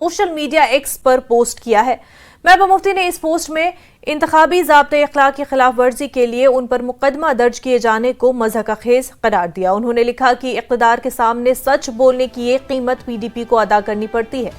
Social media x पर post किया है। महबूबा मुफ्ती ने इस पोस्ट में इंतखाबी ज़ाब्ते अखलाक की खिलाफ वर्जी के लिए उन पर मुकदमा दर्ज किए जाने को मज़हक़खेज़ करार दिया। उन्होंने लिखा कि इक़्तिदार के सामने सच बोलने की ये कीमत PDP को अदा करनी पड़ती है।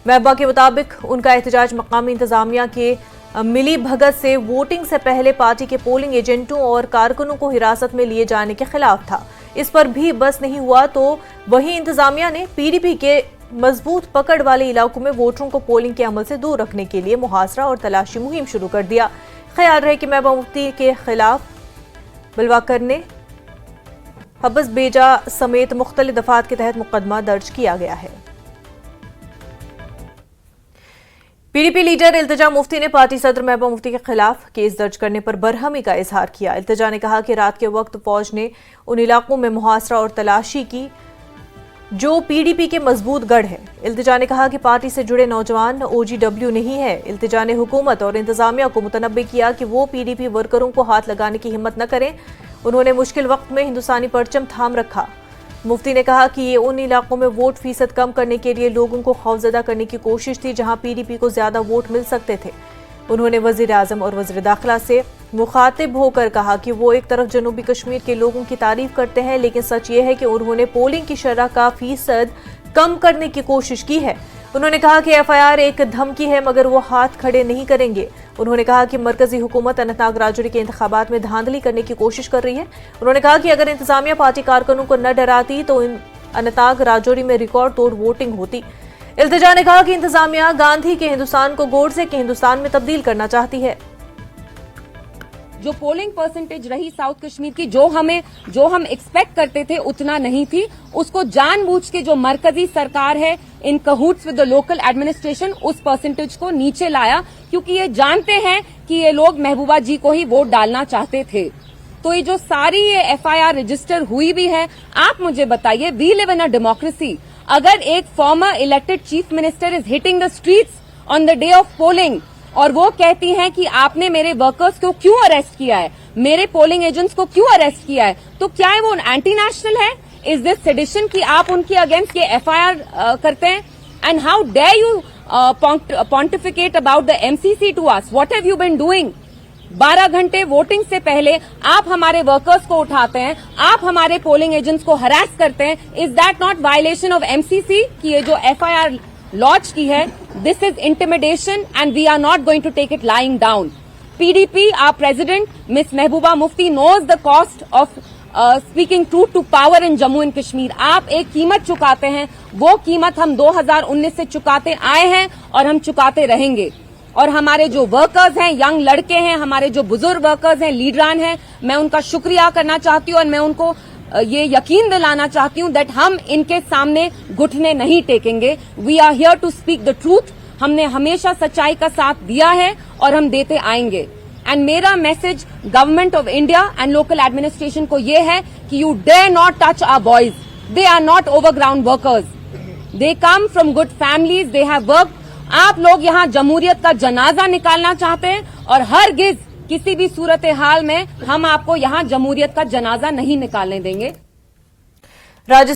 महबूबा के मुताबिक उनका एहतजाज मकामी इंतजामिया के मिली भगत से वोटिंग से पहले पार्टी के पोलिंग एजेंटों और कारकुनों को हिरासत में लिए जाने के खिलाफ था। इस पर भी बस नहीं हुआ तो वही इंतजामिया ने PDP के मजबूत पकड़ वाले इलाकों में वोटरों को पोलिंग के अमल से दूर रखने के लिए मुहासरा और तलाशी मुहिम शुरू कर दिया। ख्याल रहे कि महबूबा मुफ्ती के खिलाफ बिलवाकर ने हब्स बेजा समेत मुख्तलिफ दफात के तहत मुकदमा दर्ज किया गया है। PDP लीडर इल्तिजा मुफ्ती ने पार्टी सदर महबूबा मुफ्ती के खिलाफ केस दर्ज करने पर बरहमी का इजहार किया। इल्तिजा ने कहा कि रात के वक्त फौज ने उन इलाकों में मुहासरा और तलाशी की जो PDP के मजबूत गढ़ है। इल्तिजा ने कहा कि पार्टी से जुड़े नौजवान OGW नहीं है। इल्तिजा ने हुकूमत और इंतजामिया को मुतनब्बे किया कि वो PDP वर्करों को हाथ लगाने की हिम्मत न करें। उन्होंने मुश्किल वक्त में हिंदुस्तानी परचम थाम रखा। मुफ्ती ने कहा कि ये उन इलाकों में वोट फीसद कम करने के लिए लोगों को खौफजदा करने की कोशिश थी जहां PDP को ज्यादा वोट मिल सकते थे। उन्होंने वजीर आजम और वजीर दाखिला से मुखातिब होकर कहा कि वो एक तरफ जनूबी कश्मीर के लोगों की तारीफ करते हैं, लेकिन सच ये है कि उन्होंने पोलिंग की शरह का फीसद कम करने की कोशिश की है। उन्होंने कहा कि FIR एक धमकी है मगर वो हाथ खड़े नहीं करेंगे। उन्होंने कहा कि मरकजी हुकूमत अनंतनाग राजौरी के इंतखाबात में धांधली करने की कोशिश कर रही है। उन्होंने कहा कि अगर इंतजामिया पार्टी कारकुनों को न डराती तो अनंतनाग राजौरी में रिकॉर्ड तोड़ वोटिंग होती। इल्तिजा ने कहा कि इंतजामिया गांधी के हिंदुस्तान को गोडसे के हिंदुस्तान में तब्दील करना चाहती है। जो पोलिंग परसेंटेज रही साउथ कश्मीर की, जो हम एक्सपेक्ट करते थे उतना नहीं थी। उसको जानबूझ के जो मरकजी सरकार है इन कहूट्स विद द लोकल एडमिनिस्ट्रेशन उस परसेंटेज को नीचे लाया, क्योंकि ये जानते हैं कि ये लोग महबूबा जी को ही वोट डालना चाहते थे। तो ये जो सारी ये FIR रजिस्टर हुई भी है, आप मुझे बताइए, we live in a democracy. अगर एक former elected chief minister is hitting the streets on the day of polling और वो कहती हैं कि आपने मेरे वर्कर्स को क्यों अरेस्ट किया है, मेरे पोलिंग एजेंट्स को क्यों अरेस्ट किया है, तो क्या है वो एंटी नेशनल है? इज दिस सेडिशन कि आप उनके अगेंस्ट ये FIR करते हैं? And how dare you pontificate about the MCC to us? What have you been doing? 12 घंटे वोटिंग से पहले आप हमारे वर्कर्स को उठाते हैं, आप हमारे पोलिंग एजेंट्स को हरास करते हैं। Is that not violation of MCC की ये जो FIR लॉन्च की है? This is intimidation and we are not going to take it lying down. PDP, our president, Miss Mehbooba Mufti, knows the cost of speaking truth to power in Jammu and Kashmir. आप एक कीमत चुकाते हैं, वो कीमत हम 2019 से चुकाते आए हैं और हम चुकाते रहेंगे। और हमारे जो वर्कर्स हैं, यंग लड़के हैं, हमारे जो बुजुर्ग वर्कर्स हैं, लीडरान हैं, मैं उनका शुक्रिया करना चाहती हूँ और मैं उनको ये यकीन दिलाना चाहती हूँ दैट हम इनके सामने घुटने नहीं टेकेंगे। We are here to speak the truth. हमने हमेशा सच्चाई का साथ दिया है और हम देते आएंगे। एंड मेरा message government of India and local administration को ये है कि you dare not touch our boys. They are not overground workers, they come from good families, they have work. आप लोग यहाँ जमहूरियत का जनाजा निकालना चाहते हैं और हरगिज किसी भी सूरत हाल में हम आपको यहाँ जमहूरियत का जनाजा नहीं निकालने देंगे।